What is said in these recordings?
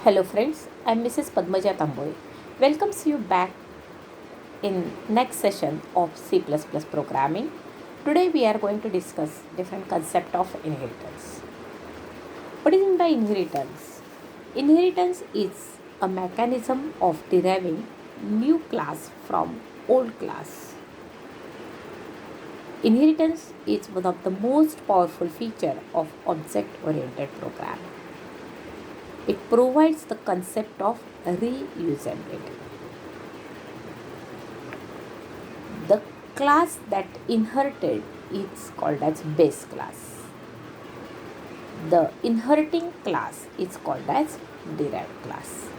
Hello friends, I am Mrs. Padmaja Tamboy. Welcomes you back in next session of C++ programming. Today we are going to discuss different concept of inheritance. What is meant by inheritance? Inheritance is a mechanism of deriving new class from old class. Inheritance is one of the most powerful feature of object-oriented programming. It provides the concept of reusability. The class that inherited is called as base class. The inheriting class is called as derived class.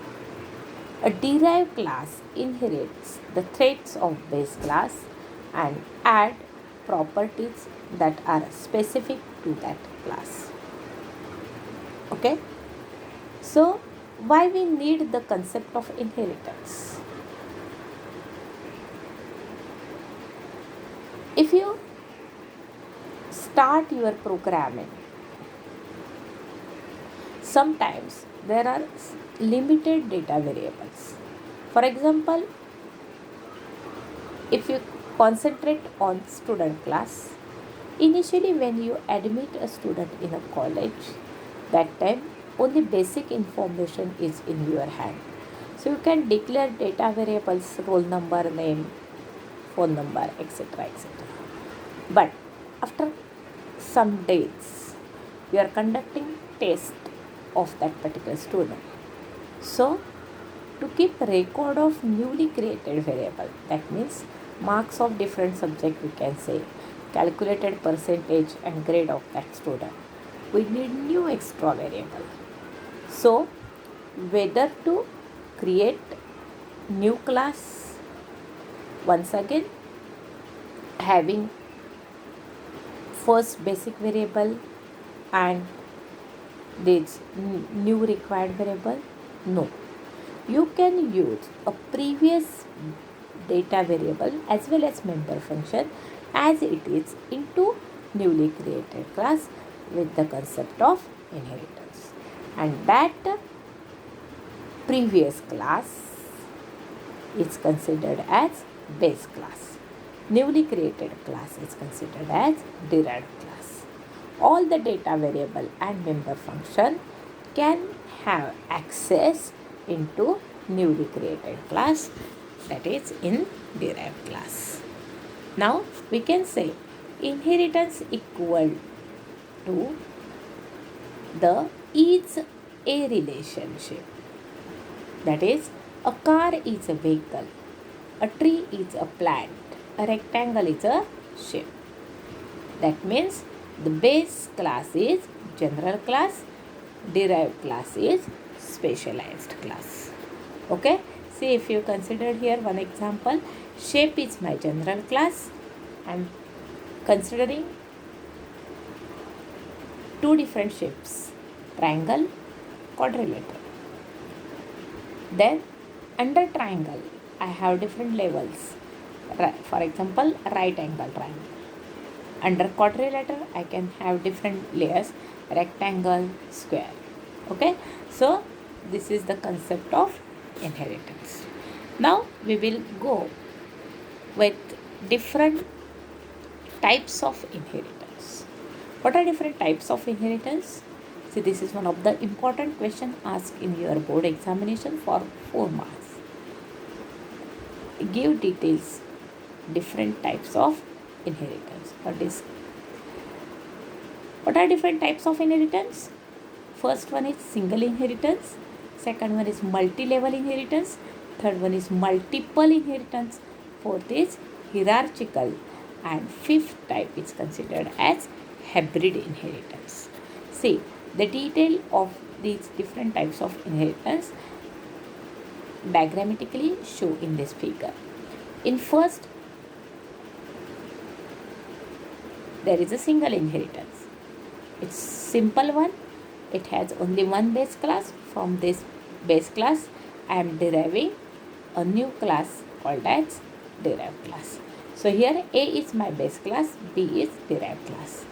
A derived class inherits the traits of base class and add properties that are specific to that class. Okay? So, why we need the concept of inheritance? If you start your programming, sometimes there are limited data variables. For example, if you concentrate on student class, initially when you admit a student in a college, that time only basic information is in your hand. So you can declare data variables, roll number, name, phone number, etc. etc. But after some days, you are conducting test of that particular student. So to keep record of newly created variable, that means marks of different subject, we can say calculated percentage and grade of that student, we need new extra variable. So whether to create new class, once again having first basic variable and this new required variable, no, you can use a previous data variable as well as member function as it is into newly created class with the concept of inheritance, and that previous class is considered as base class. Newly created class is considered as derived class. All the data variable and member function can have access into newly created class, that is in derived class. Now we can say inheritance equal to the is a relationship. That is, a car is a vehicle, a tree is a plant, a rectangle is a shape. That means the base class is general class, derived class is specialized class. Okay? See, if you consider here one example, shape is my general class. I am considering two different shapes, triangle, quadrilateral. Then under triangle, I have different levels. For example, right angle triangle. Under quadrilateral, I can have different layers, rectangle, square. Okay, so this is the concept of inheritance. Now we will go with different types of inheritance. What are different types of inheritance? See, this is one of the important question asked in your board examination for 4 marks. Give details, different types of inheritance. What are different types of inheritance? First one is single inheritance, second one is multi-level inheritance, third one is multiple inheritance, fourth is hierarchical, and fifth type is considered as hybrid inheritance. See, the detail of these different types of inheritance diagrammatically show in this figure. In first, there is a single inheritance. It's simple one. It has only one base class. From this base class, I am deriving a new class called as derived class. So here A is my base class, B is derived class.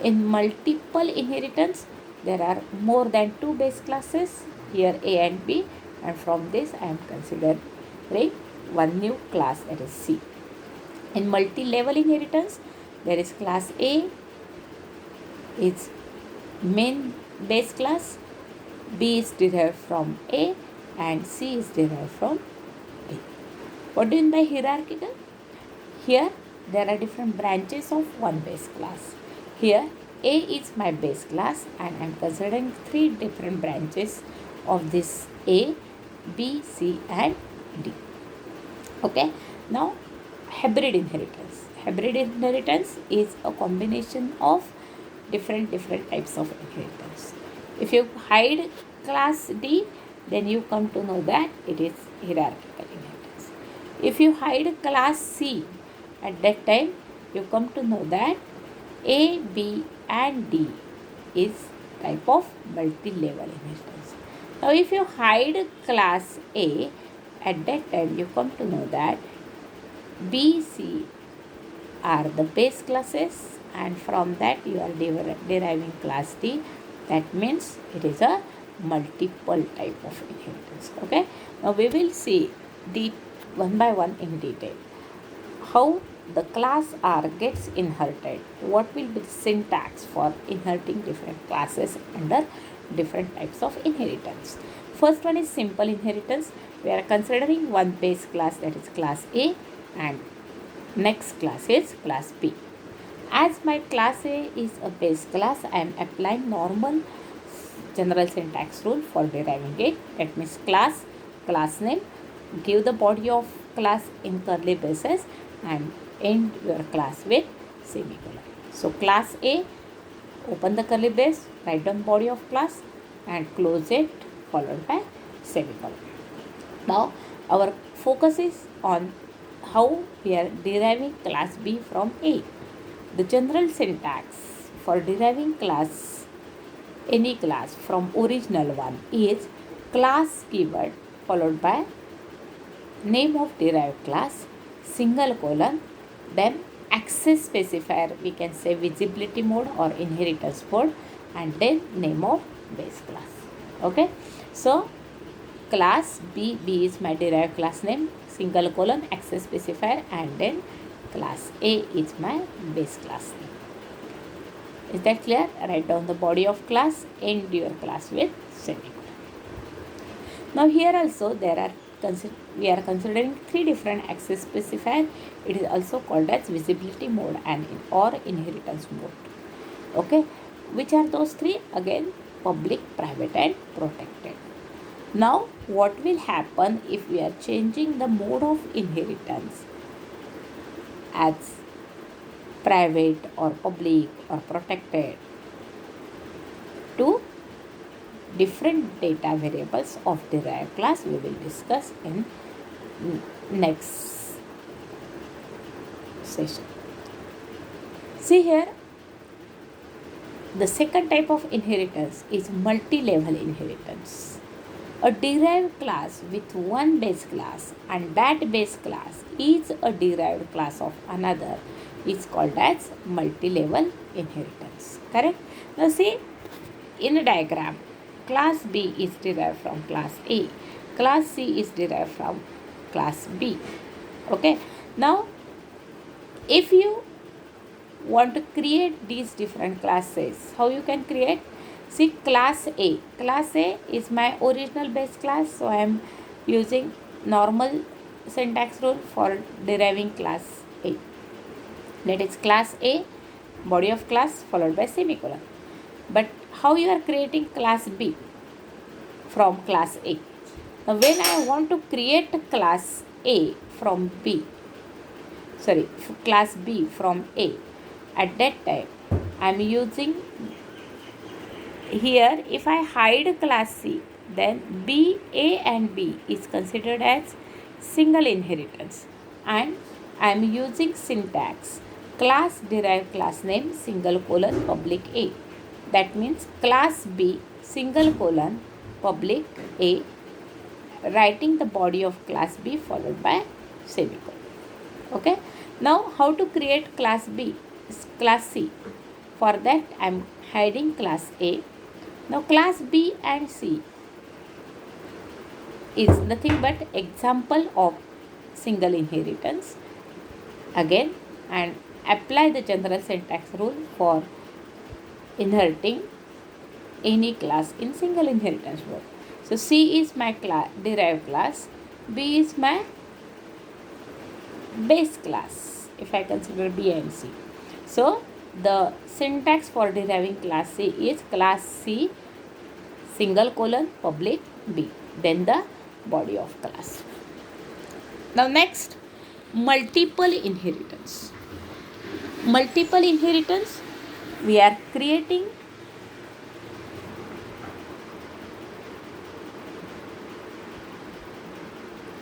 In multiple inheritance, there are more than two base classes, here A and B, and from this I am considering one new class, that is C. In multi-level inheritance, there is class A is main base class, B is derived from A, and C is derived from B. What do you mean by hierarchical? Here there are different branches of one base class. Here A is my base class and I am considering three different branches of this A, B, C and D. Okay. Now hybrid inheritance. Hybrid inheritance is a combination of different types of inheritance. If you hide class D, then you come to know that it is hierarchical inheritance. If you hide class C, at that time you come to know that A, B and D is type of multi-level inheritance. Now if you hide class A, at that time you come to know that B, C are the base classes, and from that you are deriving class D. That means it is a multiple type of inheritance. Okay. Now we will see the one by one in detail. How the class R gets inherited. What will be the syntax for inheriting different classes under different types of inheritance. First one is simple inheritance. We are considering one base class, that is class A, and next class is class B. As my class A is a base class, I am applying normal general syntax rule for deriving it. That means class name, give the body of class in curly braces and end your class with semicolon. So class A, open the curly brace, write down body of class and close it followed by semicolon. Now our focus is on how we are deriving class B from A. The general syntax for deriving any class from original one is class keyword followed by name of derived class, single colon, then access specifier, we can say visibility mode or inheritance mode, and then name of base class. Okay. So class B is my derived class name, single colon, access specifier, and then class A is my base class name. Is that clear? Write down the body of class, end your class with semicolon. Now here also we are considering three different access specifier. It is also called as visibility mode and or inheritance mode. Okay. Which are those three? Again, public, private and protected. Now what will happen if we are changing the mode of inheritance as private or public or protected to different data variables of derived class? We will discuss in next session. See here, the second type of inheritance is multi-level inheritance. A derived class with one base class and that base class is a derived class of another is called as multi-level inheritance. Correct? Now see, in a diagram, class B is derived from class A, class C is derived from class B. Okay. Now if you want to create these different classes, how you can create? See, class A is my original base class, so I am using normal syntax rule for deriving class A. That is class A, body of class followed by semicolon. But how you are creating class B from class A? Now when I want to create class A from B, class B from A, at that time I am using here, if I hide class C, then B, A and B is considered as single inheritance, and I am using syntax class derived class name single colon public A. That means class B single colon public A, writing the body of class B followed by semicolon. Okay. Now how to create class B, class C? For that I am hiding class A. Now class B and C is nothing but example of single inheritance. Again, and apply the general syntax rule for inheriting any class in single inheritance mode. So C is my derived class, B is my base class if I consider B and C. So the syntax for deriving class C is class C single colon public B, then the body of class. Now next, multiple inheritance. Multiple inheritance, we are creating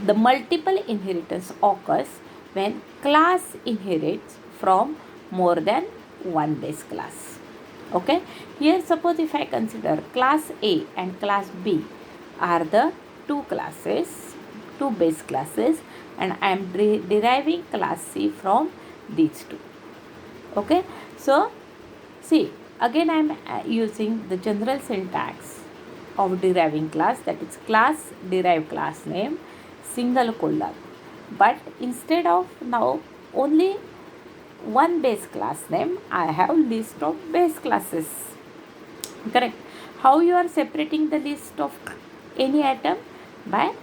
the multiple inheritance occurs when class inherits from more than one base class. Okay, here suppose if I consider class A and class B are the two classes, two base classes, and I am deriving class C from these two. Okay, so see, again I am using the general syntax of deriving class, that is class derived class name single colon, but instead of now only one base class name, I have list of base classes. Correct? How you are separating the list of any item? By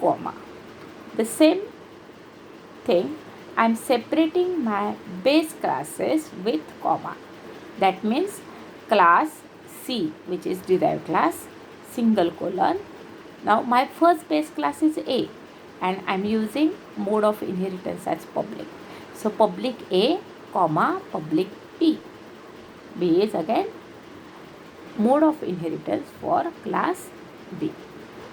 comma. The same thing, I am separating my base classes with comma. That means class C, which is derived class, single colon. Now my first base class is A, and I am using mode of inheritance as public. So public A, comma, public B. B is again mode of inheritance for class B.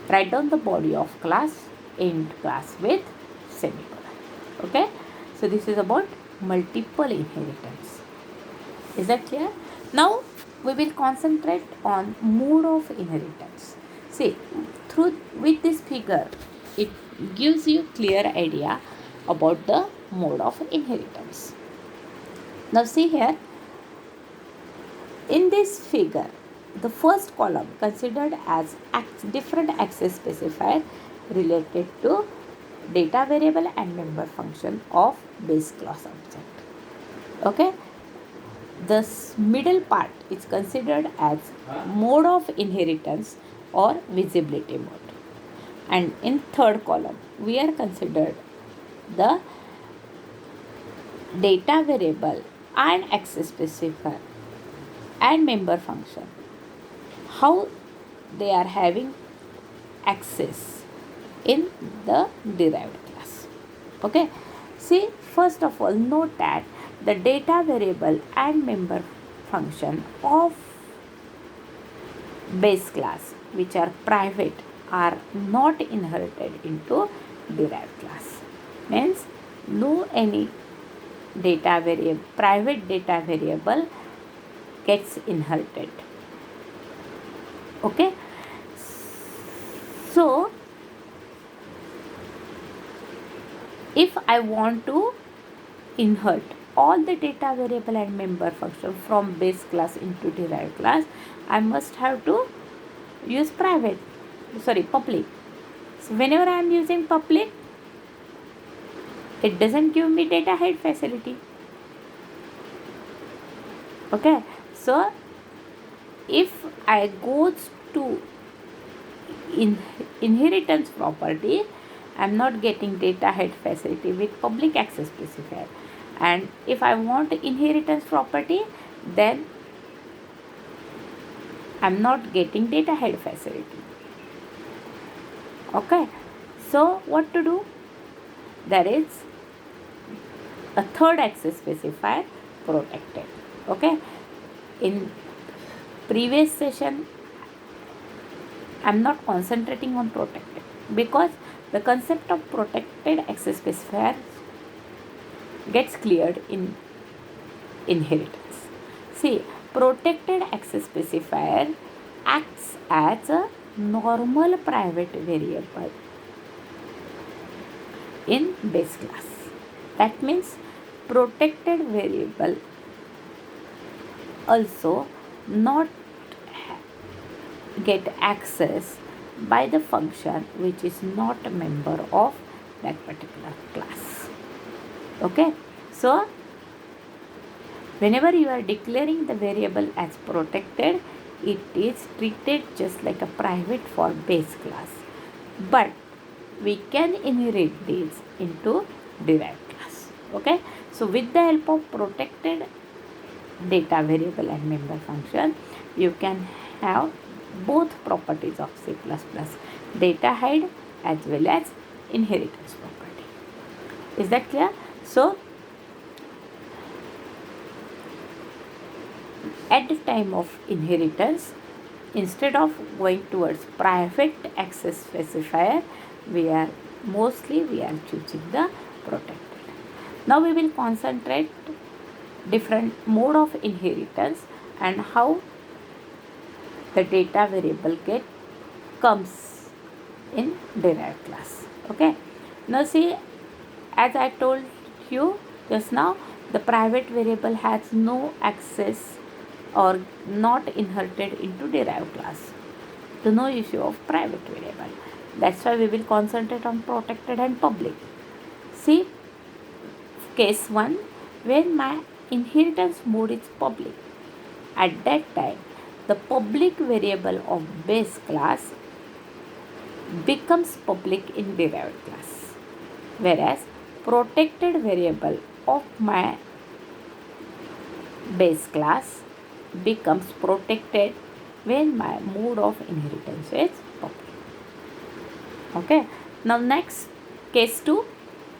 Write down the body of class, end class with semicolon. Okay, so this is about multiple inheritance. Is that clear? Now we will concentrate on mode of inheritance. See, with this figure, it gives you clear idea about the mode of inheritance. Now see here, in this figure, the first column considered as different access specifier related to data variable and member function of base class object. Okay, this middle part is considered as mode of inheritance or visibility mode, and in third column we are considered the data variable and access specifier and member function, how they are having access in the derived class. Okay, see, first of all note that the data variable and member function of base class which are private are not inherited into derived class. Means no any data variable, private data variable gets inherited. Okay, so if I want to invert all the data variable and member function from base class into derived class, I must have to use public. So whenever I am using public, it doesn't give me data head facility. Okay, so if I go to inheritance property, I am not getting data head facility with public access specifier, and if I want inheritance property, then I am not getting data head facility. Okay, so what to do? There is a third access specifier, protected. Okay, in previous session I am not concentrating on protected because the concept of protected access specifier gets cleared in inheritance. See, protected access specifier acts as a normal private variable in base class. That means protected variable also not get access by the function which is not a member of that particular class. Okay, so whenever you are declaring the variable as protected, it is treated just like a private for base class. But we can inherit these into derived class. Okay, so with the help of protected data variable and member function, you can have both properties of C++, data hide as well as inheritance property. Is that clear? So at the time of inheritance, instead of going towards private access specifier, we are choosing the protected. Now we will concentrate different mode of inheritance and how the data variable comes in derived class. Okay, now see, as I told you just now, the private variable has no access or not inherited into derived class. So no issue of private variable. That's why we will concentrate on protected and public. See, case 1, when my inheritance mode is public, at that time the public variable of base class becomes public in derived class, whereas protected variable of my base class becomes protected when my mode of inheritance is public. Okay, now next, case 2,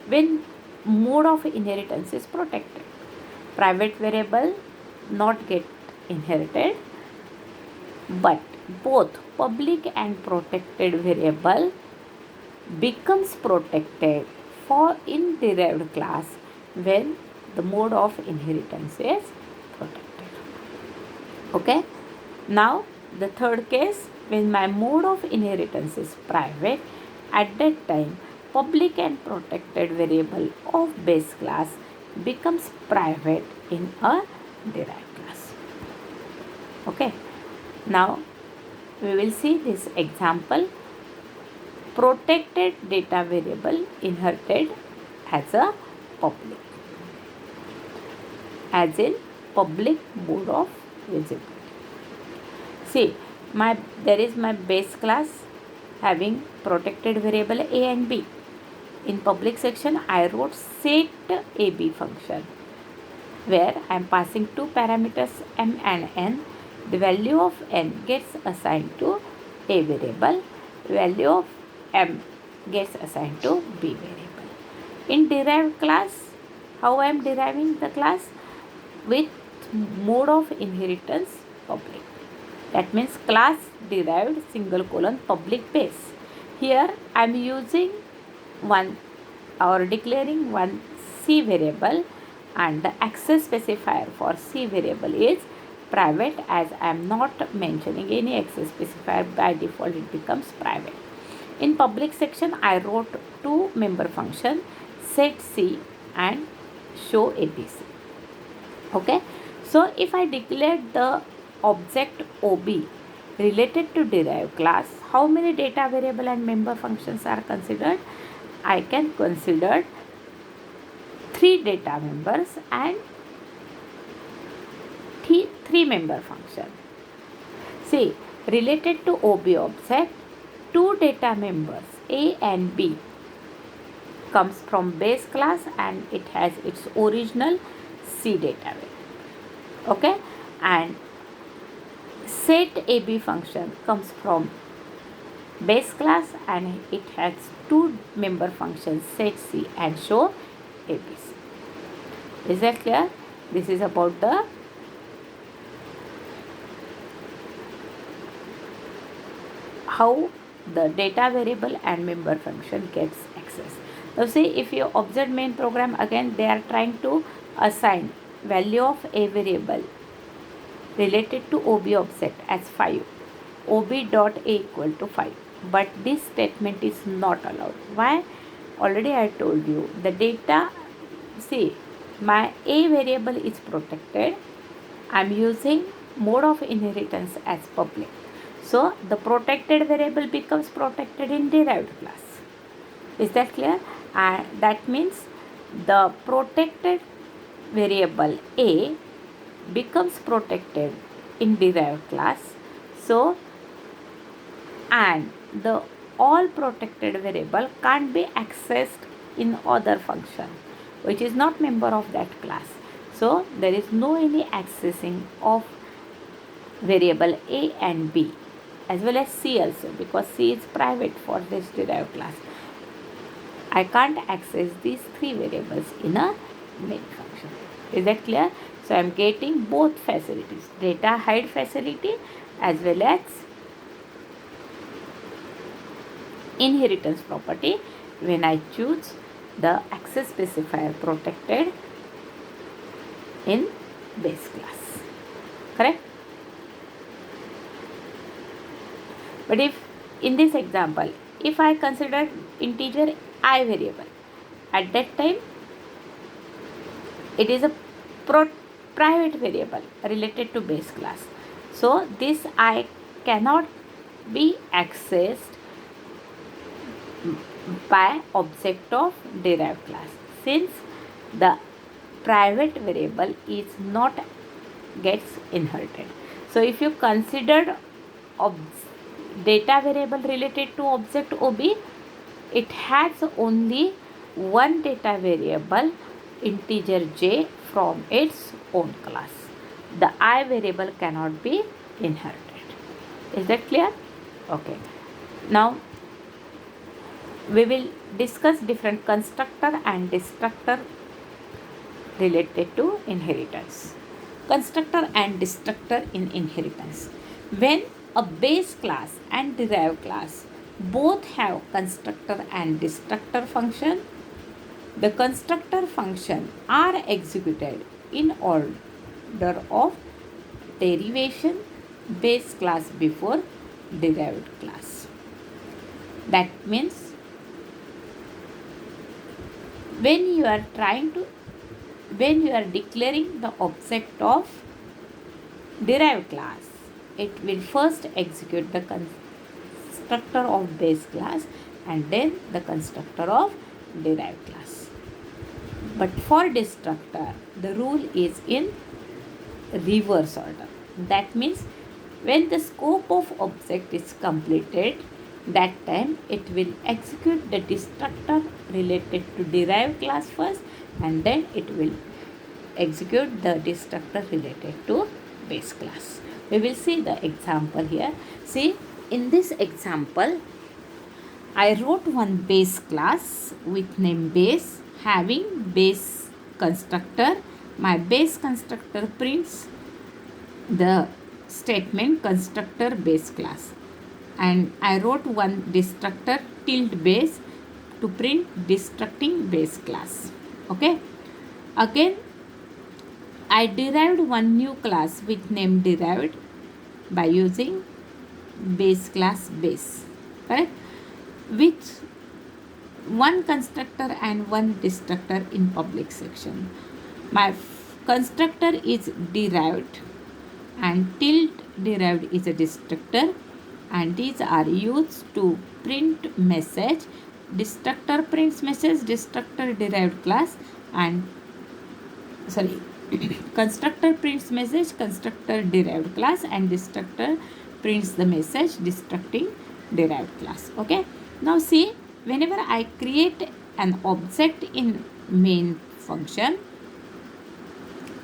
when mode of inheritance is protected, private variable not get inherited, but both public and protected variable becomes protected for in derived class when the mode of inheritance is protected. Okay, now the third case, when my mode of inheritance is private, at that time public and protected variable of base class becomes private in a derived class. Okay, now we will see this example. Protected data variable inherited as a public, as in public mode of visibility. See, there is my base class having protected variable a and b. In public section, I wrote set ab function, where I am passing two parameters m and n. The value of n gets assigned to a variable, value of m gets assigned to b variable. In derived class, how I am deriving the class? With mode of inheritance public. That means class derived :public base. Here I am using one or declaring one C variable, and the access specifier for C variable is private, as I am not mentioning any access specifier. By default it becomes private. In public section, I wrote two member function, set C and show ABC. Okay, so if I declare the object OB related to derived class, how many data variable and member functions are considered? I can consider 3 data members and 3 member function. See, related to OB object, 2 data members A and B comes from base class and it has its original C data variable. Okay, and set AB function comes from base class and it has 2 member functions, set C and show ABC. Is that clear? This is about the how the data variable and member function gets access. Now see, if you observe main program, again they are trying to assign value of a variable related to OB object as 5, OB dot A equal to 5, but this statement is not allowed. Why? Already I told you, the data, see, my A variable is protected. I am using mode of inheritance as public. So the protected variable becomes protected in derived class. Is that clear? And that means the protected variable A becomes protected in derived class. So, and the all protected variable can't be accessed in other function which is not member of that class. So there is no any accessing of variable A and B as well as C also, because C is private for this derived class. I can't access these three variables in a main function. Is that clear? So I am getting both facilities, data hide facility as well as inheritance property when I choose the access specifier protected in base class. Correct? But if in this example, if I consider integer I variable, at that time it is a private variable related to base class. So this I cannot be accessed by object of derived class, since the private variable is not gets inherited. So if you considered data variable related to object OB, it has only one data variable integer j from its own class. The I variable cannot be inherited. Is that clear? Okay. Now we will discuss different constructor and destructor related to inheritance. Constructor and destructor in inheritance. When a base class and derived class both have constructor and destructor function, the constructor function are executed in order of derivation, base class before derived class. That means when you are declaring the object of derived class, it will first execute the constructor of base class and then the constructor of derived class. But for destructor, the rule is in reverse order. That means when the scope of object is completed, that time it will execute the destructor related to derived class first, and then it will execute the destructor related to base class. We will see the example here. See, in this example, I wrote one base class with name base having base constructor. My base constructor prints the statement constructor base class, and I wrote one destructor tilde base to print destructing base class. Okay. Again, I derived one new class with name derived by using base class base. Correct? With one constructor and one destructor in public section. My constructor is derived and tilde derived is a destructor, and these are used to print message. Destructor prints message destructor derived class, and constructor prints message constructor derived class, and destructor prints the message destructing derived class. Okay. Now see, whenever I create an object in main function,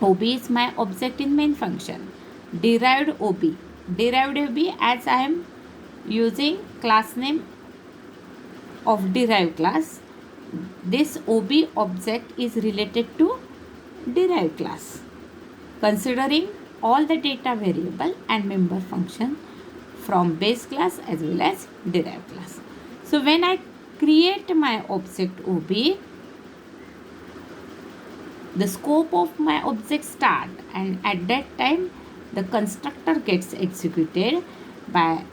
OB is my object in main function. Derived OB as I am using class name of derived class, this OB object is related to derived class, considering all the data variable and member function from base class as well as derived class. So when I create my object OB, the scope of my object start, and at that time the constructor gets executed by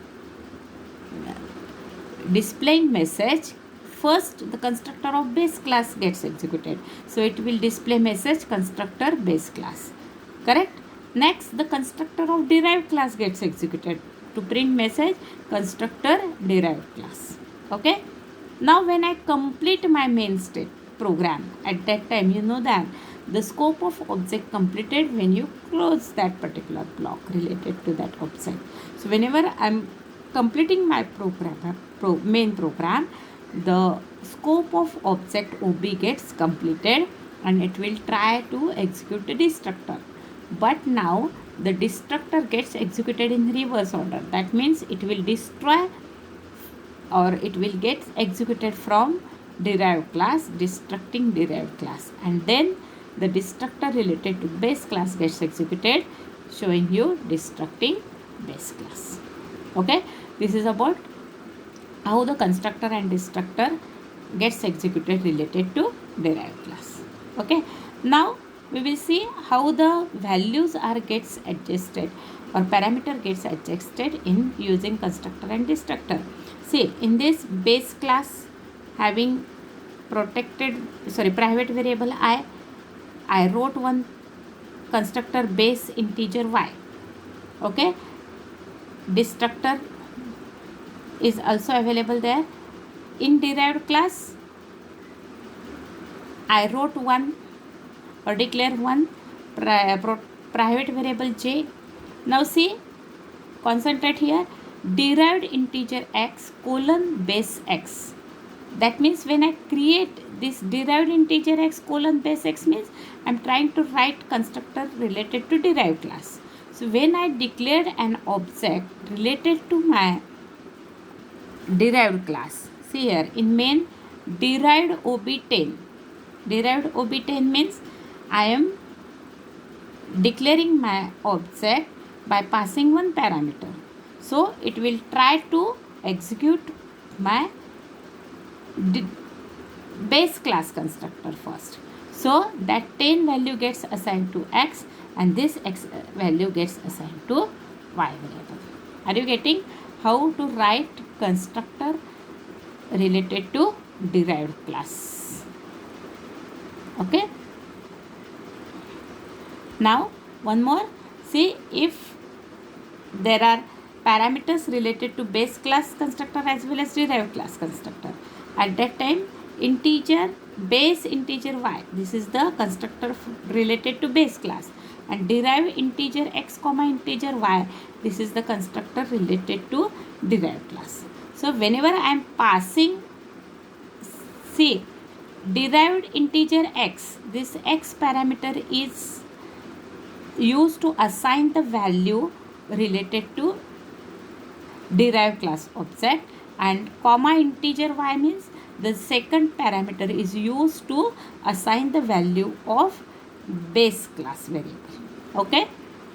displaying message. First the constructor of base class gets executed, so it will display message constructor base class. Correct? Next the constructor of derived class gets executed. to print message constructor derived class. Okay. Now when I complete my main state program, at that time you know that the scope of object completed when you close that particular block related to that object. So whenever I'm completing my main program, the scope of object OB gets completed and it will try to execute the destructor. But now the destructor gets executed in reverse order. That means it will destroy or it will get executed from derived class, destructing derived class, and then the destructor related to base class gets executed, showing you destructing base class. Okay, this is about how the constructor and destructor gets executed related to derived class. Okay, now we will see how the values are gets adjusted or parameter gets adjusted in using constructor and destructor. See, in this base class having private variable I wrote one constructor base integer y. Okay, destructor is also available there. In derived class I wrote one or declare one private variable j. Now see, concentrate here, derived integer x colon base x. That means when I create this derived integer x colon base x means I am trying to write constructor related to derived class. So when I declared an object related to my derived class, see here in main derived OB10. Derived OB10 means I am declaring my object by passing one parameter. So it will try to execute my base class constructor first. So that 10 value gets assigned to x and this x value gets assigned to y variable. Are you getting how to write constructor related to derived class? Okay. Now one more. See, if there are parameters related to base class constructor as well as derived class constructor, at that time integer base integer y, this is the constructor related to base class, and derived integer x comma integer y, this is the constructor related to derived class. So whenever I am passing, see, derived integer x, this x parameter is used to assign the value related to derived class object, and comma integer y means the second parameter is used to assign the value of base class variable. Okay,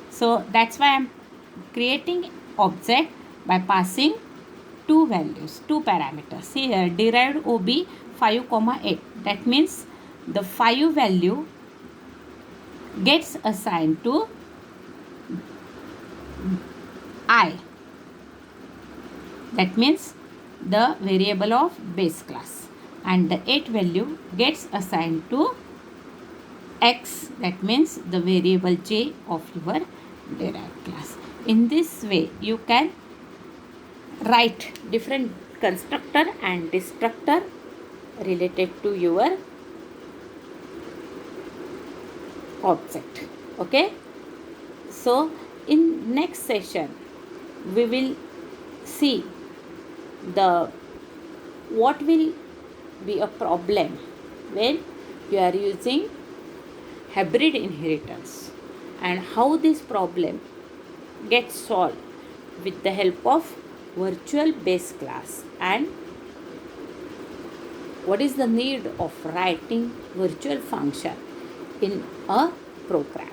so that's why I am creating object by passing two values, two parameters. See here, derived OB 5 comma 8. That means the 5 value gets assigned to I. That means the variable of base class, and the 8 value gets assigned to x. That means the variable j of your derived class. In this way you can write different constructor and destructor related to your object. Okay, so in next session we will see the what will be a problem when you are using hybrid inheritance and how this problem gets solved with the help of virtual base class, and what is the need of writing virtual function in a program,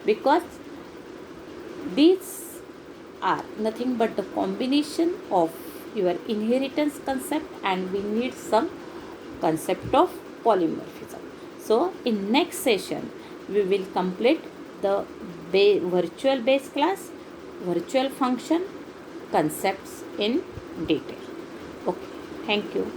because these are nothing but the combination of your inheritance concept and we need some concept of polymorphism. So in next session we will complete the virtual base class, virtual function concepts in detail. Okay, thank you.